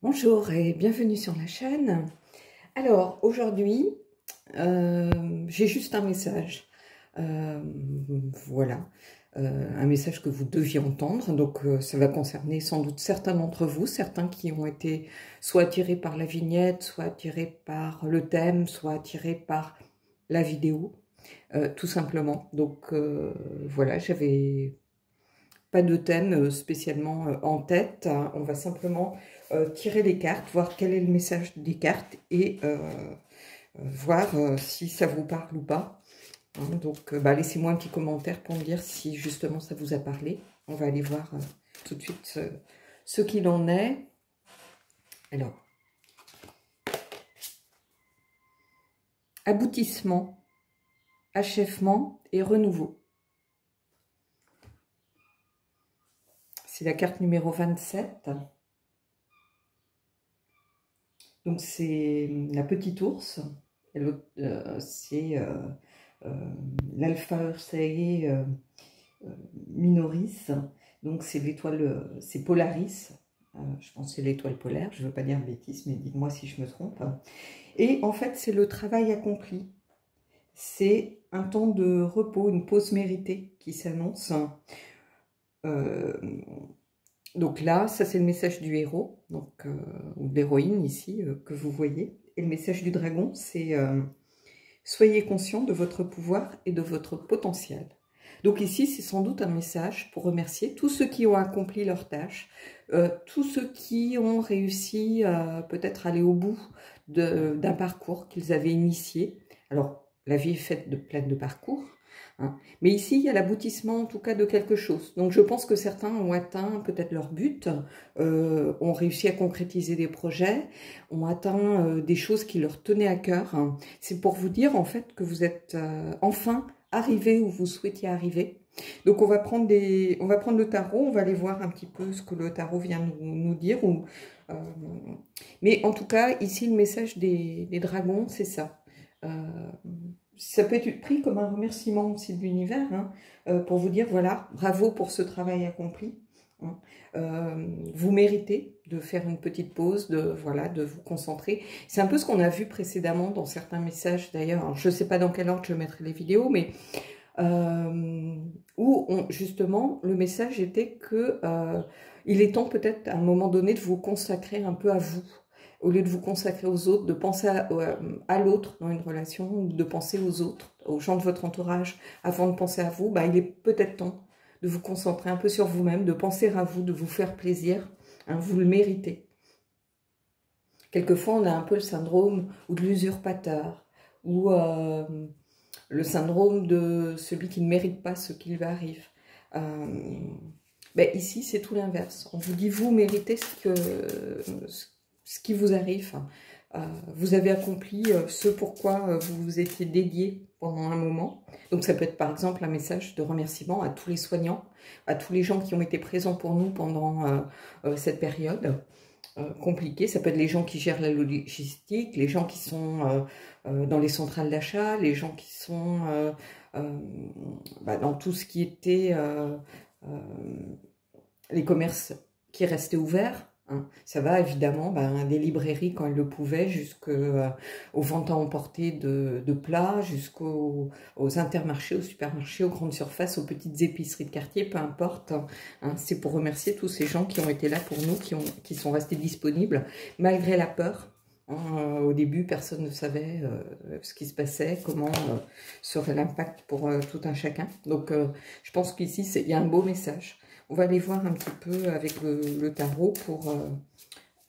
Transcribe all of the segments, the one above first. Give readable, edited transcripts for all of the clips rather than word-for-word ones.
Bonjour et bienvenue sur la chaîne. Alors aujourd'hui, j'ai juste un message. Voilà, un message que vous deviez entendre. Donc ça va concerner sans doute certains d'entre vous, certains qui ont été soit attirés par la vignette, soit attirés par le thème, soit attirés par la vidéo, tout simplement. Donc voilà, j'avais pas de thème spécialement en tête. On va simplement tirer les cartes, voir quel est le message des cartes et voir si ça vous parle ou pas. Hein, donc, laissez-moi un petit commentaire pour me dire si justement ça vous a parlé. On va aller voir tout de suite ce qu'il en est. Alors, aboutissement, achèvement et renouveau. C'est la carte numéro 27. Donc, c'est la petite ours. C'est l'Alpha Ursae Minoris. Donc, c'est l'étoile, c'est Polaris. Je pense que c'est l'étoile polaire. Je ne veux pas dire de bêtises, mais dites-moi si je me trompe. Et en fait, c'est le travail accompli. C'est un temps de repos, une pause méritée qui s'annonce. Donc là, ça c'est le message du héros, donc, ou de l'héroïne ici, que vous voyez. Et le message du dragon, c'est soyez conscient de votre pouvoir et de votre potentiel. Donc ici, c'est sans doute un message pour remercier tous ceux qui ont accompli leur tâche, tous ceux qui ont réussi peut-être aller au bout d'un parcours qu'ils avaient initié. Alors, la vie est faite pleine de parcours, hein. Mais ici, il y a l'aboutissement en tout cas de quelque chose. Donc je pense que certains ont atteint peut-être leur but, ont réussi à concrétiser des projets, ont atteint des choses qui leur tenaient à cœur. Hein. C'est pour vous dire en fait que vous êtes enfin arrivé où vous souhaitiez arriver. Donc on va prendre le tarot, on va aller voir un petit peu ce que le tarot vient nous dire. Mais en tout cas, ici le message des dragons, c'est ça. Ça peut être pris comme un remerciement aussi de l'univers, hein, pour vous dire, voilà, bravo pour ce travail accompli. Hein. Vous méritez de faire une petite pause, de vous concentrer. C'est un peu ce qu'on a vu précédemment dans certains messages, d'ailleurs. Je ne sais pas dans quel ordre je mettrai les vidéos, mais justement, le message était que il est temps peut-être à un moment donné de vous consacrer un peu à vous. Au lieu de vous consacrer aux autres, de penser à l'autre dans une relation, ou de penser aux autres, aux gens de votre entourage, avant de penser à vous, il est peut-être temps de vous concentrer un peu sur vous-même, de penser à vous, de vous faire plaisir, hein, vous le méritez. Quelquefois, on a un peu le syndrome ou de l'usurpateur, ou le syndrome de celui qui ne mérite pas ce qui lui arrive. Ici, c'est tout l'inverse. On vous dit, vous méritez ce qui vous arrive. Vous avez accompli ce pourquoi vous vous étiez dédié pendant un moment. Donc ça peut être par exemple un message de remerciement à tous les soignants, à tous les gens qui ont été présents pour nous pendant cette période compliquée. Ça peut être les gens qui gèrent la logistique, les gens qui sont dans les centrales d'achat, les gens qui sont dans tout ce qui était les commerces qui restaient ouverts. Hein. Ça va évidemment des librairies quand elles le pouvaient, jusqu'aux ventes à emporter de plats, jusqu'aux intermarchés, aux supermarchés, aux grandes surfaces, aux petites épiceries de quartier, peu importe. Hein. C'est pour remercier tous ces gens qui ont été là pour nous, qui sont restés disponibles, malgré la peur. Hein. Au début, personne ne savait ce qui se passait, comment serait l'impact pour tout un chacun. Donc, je pense qu'ici, il y a un beau message. On va aller voir un petit peu avec le tarot pour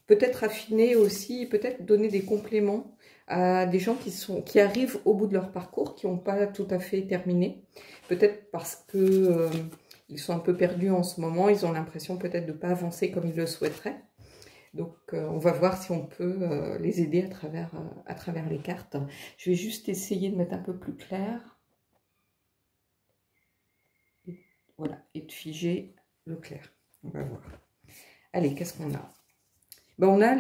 peut-être affiner aussi, peut-être donner des compléments à des gens qui arrivent au bout de leur parcours, qui n'ont pas tout à fait terminé. Peut-être parce que ils sont un peu perdus en ce moment, ils ont l'impression peut-être de ne pas avancer comme ils le souhaiteraient. Donc on va voir si on peut les aider à travers les cartes. Je vais juste essayer de mettre un peu plus clair. Voilà, et de figer le clair. On va voir. Allez, qu'est-ce qu'on a? On a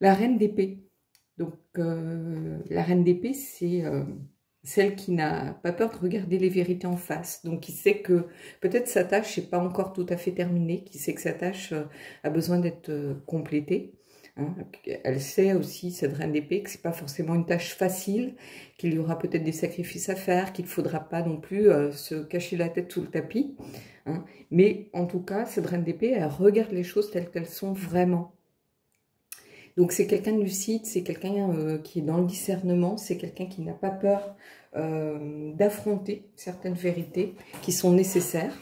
la reine d'épée. Donc, la reine d'épée, c'est celle qui n'a pas peur de regarder les vérités en face. Donc, qui sait que peut-être sa tâche n'est pas encore tout à fait terminée, qui sait que sa tâche a besoin d'être complétée. Hein. Elle sait aussi, cette reine d'épée, que c'est pas forcément une tâche facile, qu'il y aura peut-être des sacrifices à faire, qu'il ne faudra pas non plus se cacher la tête sous le tapis. Hein. Mais en tout cas, cette reine d'épée, elle regarde les choses telles qu'elles sont vraiment. Donc c'est quelqu'un de lucide, c'est quelqu'un qui est dans le discernement, c'est quelqu'un qui n'a pas peur d'affronter certaines vérités qui sont nécessaires.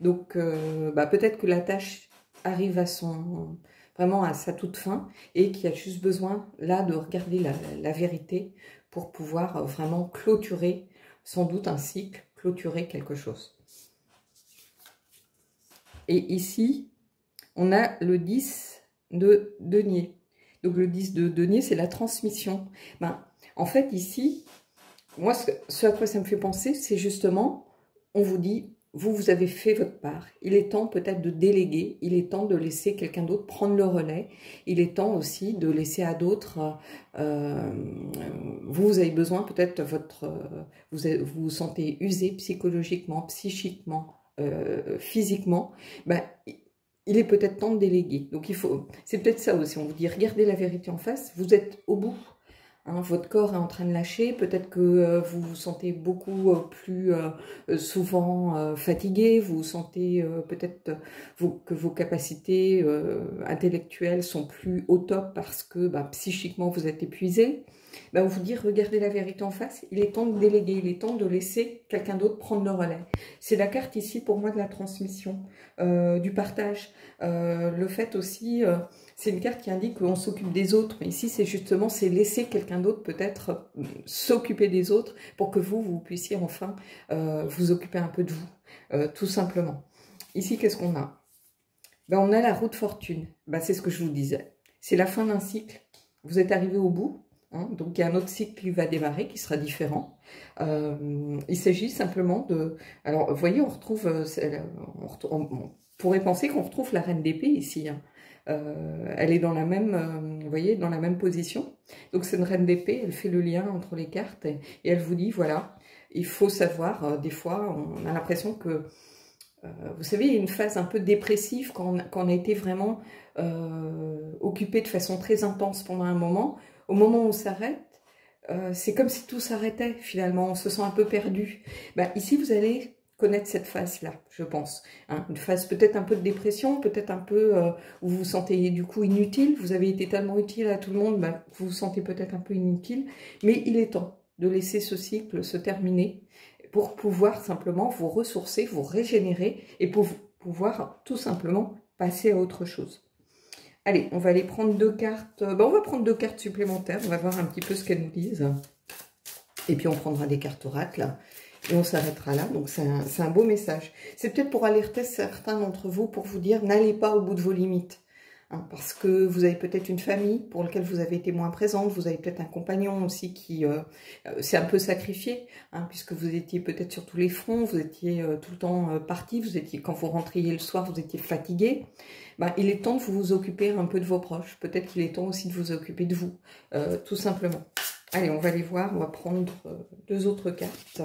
Donc peut-être que la tâche arrive à vraiment à sa toute fin et qu'il y a juste besoin là de regarder la vérité pour pouvoir vraiment clôturer sans doute un cycle, clôturer quelque chose. Et ici, on a le 10 de denier. Donc le 10 de denier, c'est la transmission. En fait, ici, moi, ce à quoi ça me fait penser, c'est justement, on vous dit, vous avez fait votre part. Il est temps peut-être de déléguer, il est temps de laisser quelqu'un d'autre prendre le relais. Il est temps aussi de laisser à d'autres, vous avez besoin peut-être, vous vous sentez usé psychologiquement, psychiquement, physiquement, il est peut-être temps de déléguer. Donc c'est peut-être ça aussi, on vous dit, regardez la vérité en face, vous êtes au bout. Hein, votre corps est en train de lâcher, peut-être que vous vous sentez beaucoup plus souvent fatigué, vous vous sentez peut-être que vos capacités intellectuelles sont plus au top parce que psychiquement vous êtes épuisé. On vous dit, regardez la vérité en face, il est temps de déléguer, il est temps de laisser quelqu'un d'autre prendre le relais. C'est la carte ici pour moi de la transmission, du partage, le fait aussi... c'est une carte qui indique qu'on s'occupe des autres. Mais ici, c'est justement, c'est laisser quelqu'un d'autre peut-être s'occuper des autres pour que vous puissiez enfin vous occuper un peu de vous, tout simplement. Ici, qu'est-ce qu'on a? On a la roue de fortune. C'est ce que je vous disais. C'est la fin d'un cycle. Vous êtes arrivé au bout. Hein, donc, il y a un autre cycle qui va démarrer, qui sera différent. Il s'agit simplement de... Alors, vous voyez, on retrouve... on pourrait penser qu'on retrouve la reine d'épée ici, hein. Elle est dans la même, vous voyez, dans la même position. Donc c'est une reine d'épée, elle fait le lien entre les cartes et elle vous dit, voilà, il faut savoir, des fois, on a l'impression que, vous savez, il y a une phase un peu dépressive quand on a été vraiment occupé de façon très intense pendant un moment. Au moment où on s'arrête, c'est comme si tout s'arrêtait finalement, on se sent un peu perdu. Ici, vous allez... connaître cette phase-là, je pense. Hein, une phase peut-être un peu de dépression, peut-être un peu où vous vous sentez du coup inutile, vous avez été tellement utile à tout le monde, vous vous sentez peut-être un peu inutile, mais il est temps de laisser ce cycle se terminer pour pouvoir simplement vous ressourcer, vous régénérer et pour pouvoir tout simplement passer à autre chose. Allez, on va aller prendre deux cartes, on va prendre deux cartes supplémentaires, on va voir un petit peu ce qu'elles nous disent, et puis on prendra des cartes oracles. Et on s'arrêtera là, donc c'est un beau message. C'est peut-être pour alerter certains d'entre vous, pour vous dire, n'allez pas au bout de vos limites. Hein, parce que vous avez peut-être une famille pour laquelle vous avez été moins présente, vous avez peut-être un compagnon aussi qui s'est un peu sacrifié, hein, puisque vous étiez peut-être sur tous les fronts, vous étiez tout le temps parti, vous étiez, quand vous rentriez le soir, vous étiez fatigué. Il est temps de vous occuper un peu de vos proches. Peut-être qu'il est temps aussi de vous occuper de vous, tout simplement. Allez, on va aller voir, on va prendre deux autres cartes.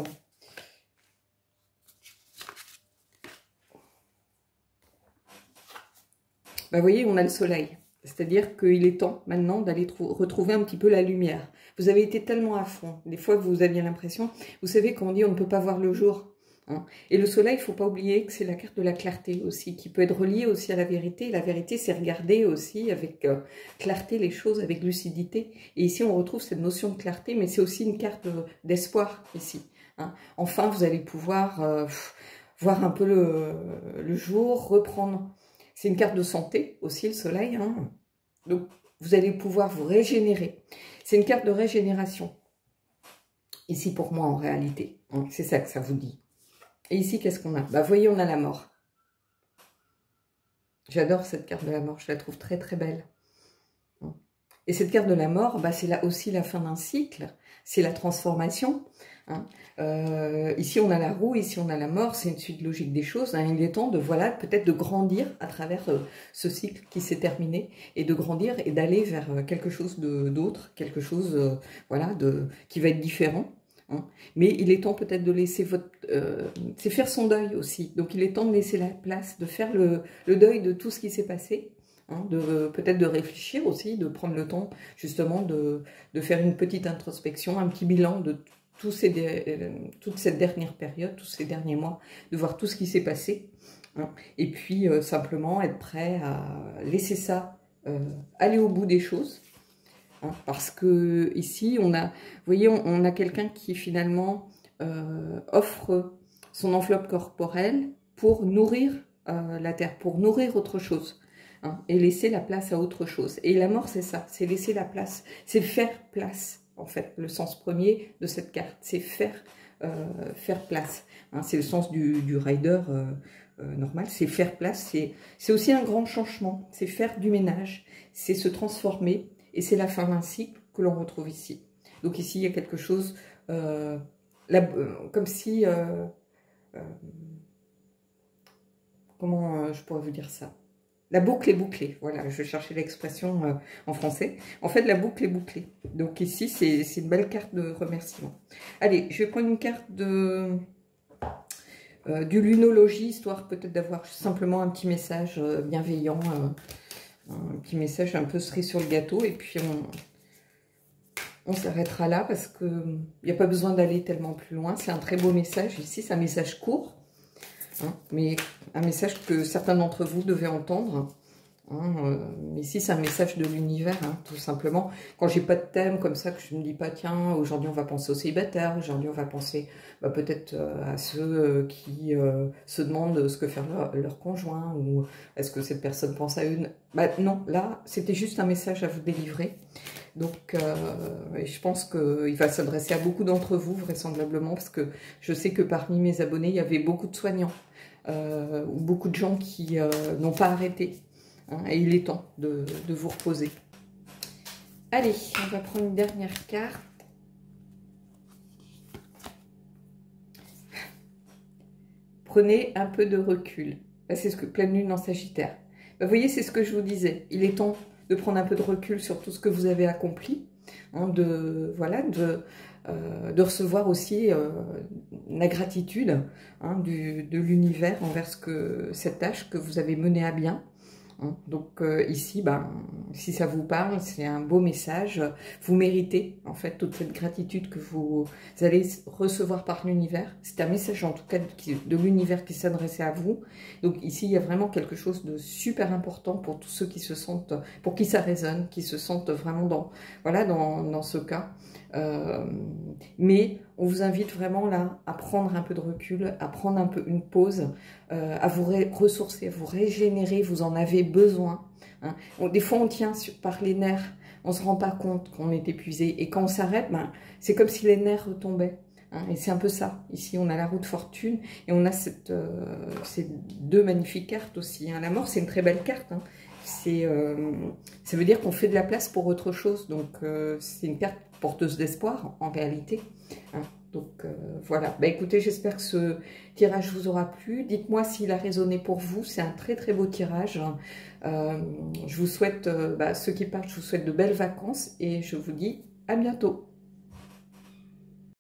Vous voyez, on a le soleil. C'est-à-dire qu'il est temps maintenant d'aller retrouver un petit peu la lumière. Vous avez été tellement à fond. Des fois, vous aviez l'impression, vous savez, quand on dit on ne peut pas voir le jour. Hein. Et le soleil, il ne faut pas oublier que c'est la carte de la clarté aussi, qui peut être reliée aussi à la vérité. Et la vérité, c'est regarder aussi avec clarté les choses, avec lucidité. Et ici, on retrouve cette notion de clarté, mais c'est aussi une carte d'espoir ici. Hein. Enfin, vous allez pouvoir voir un peu le jour, reprendre... C'est une carte de santé aussi, le soleil. Hein. Donc, vous allez pouvoir vous régénérer. C'est une carte de régénération. Ici, pour moi, en réalité. Hein, c'est ça que ça vous dit. Et ici, qu'est-ce qu'on a? Vous voyez, on a la mort. J'adore cette carte de la mort. Je la trouve très, très belle. Et cette carte de la mort, c'est là aussi la fin d'un cycle. C'est la transformation. Hein. Ici, on a la roue, ici, on a la mort. C'est une suite logique des choses. Hein. Il est temps de, voilà, peut-être de grandir à travers ce cycle qui s'est terminé et de grandir et d'aller vers quelque chose d'autre, quelque chose, voilà, qui va être différent. hein. Mais il est temps peut-être de laisser votre... c'est faire son deuil aussi. Donc il est temps de laisser la place, de faire le deuil de tout ce qui s'est passé. Hein, peut-être de réfléchir aussi, de prendre le temps justement de faire une petite introspection, un petit bilan de toute cette dernière période, tous ces derniers mois, de voir tout ce qui s'est passé. Hein, et puis simplement être prêt à laisser ça aller au bout des choses. Hein, parce que ici, vous voyez, on a quelqu'un qui finalement offre son enveloppe corporelle pour nourrir la terre, pour nourrir autre chose. Hein, et laisser la place à autre chose. Et la mort, c'est ça, c'est laisser la place, c'est faire place, en fait, le sens premier de cette carte, c'est faire place. Hein, c'est le sens du rider normal, c'est faire place, c'est aussi un grand changement, c'est faire du ménage, c'est se transformer, et c'est la fin d'un cycle que l'on retrouve ici. Donc ici, il y a quelque chose, comme si, comment je pourrais vous dire ça? La boucle est bouclée, voilà, je cherchais l'expression en français. En fait, la boucle est bouclée. Donc ici, c'est une belle carte de remerciement. Allez, je vais prendre une carte du lunologie, histoire peut-être d'avoir simplement un petit message bienveillant, un petit message un peu cerise sur le gâteau. Et puis, on s'arrêtera là parce qu'il n'y a pas besoin d'aller tellement plus loin. C'est un très beau message. Ici, c'est un message court. Hein, mais un message que certains d'entre vous devaient entendre. Hein, ici, c'est un message de l'univers, hein, tout simplement. Quand j'ai pas de thème comme ça, que je ne me dis pas, tiens, aujourd'hui on va penser aux célibataires, aujourd'hui on va penser peut-être à ceux qui se demandent ce que faire leur conjoint, ou est-ce que cette personne pense à une... non, là, c'était juste un message à vous délivrer. Donc, je pense qu'il va s'adresser à beaucoup d'entre vous, vraisemblablement, parce que je sais que parmi mes abonnés, il y avait beaucoup de soignants, ou beaucoup de gens qui n'ont pas arrêté. Hein, et il est temps de vous reposer. Allez, on va prendre une dernière carte. Prenez un peu de recul. C'est ce que pleine lune en Sagittaire. Vous voyez, c'est ce que je vous disais. Il est temps de prendre un peu de recul sur tout ce que vous avez accompli, hein, de recevoir aussi la gratitude, hein, de l'univers envers cette tâche que vous avez menée à bien. Hein. Donc ici, si ça vous parle, c'est un beau message. Vous méritez en fait toute cette gratitude que vous allez recevoir par l'univers. C'est un message en tout cas de l'univers qui s'adressait à vous. Donc ici, il y a vraiment quelque chose de super important pour tous ceux qui se sentent, pour qui ça résonne, qui se sentent vraiment dans ce cas. Mais on vous invite vraiment là à prendre un peu de recul, à prendre un peu une pause, à vous ressourcer, à vous régénérer, vous en avez besoin. Hein. Des fois on tient par les nerfs, on ne se rend pas compte qu'on est épuisé, et quand on s'arrête, c'est comme si les nerfs retombaient. Hein. Et c'est un peu ça. Ici on a la roue de fortune, et on a ces deux magnifiques cartes aussi. Hein. La mort, c'est une très belle carte. Hein. Ça veut dire qu'on fait de la place pour autre chose, donc c'est une carte porteuse d'espoir en réalité. Hein. Donc voilà, écoutez, j'espère que ce tirage vous aura plu. Dites-moi s'il a résonné pour vous, c'est un très très beau tirage. Je vous souhaite, ceux qui partent, je vous souhaite de belles vacances et je vous dis à bientôt.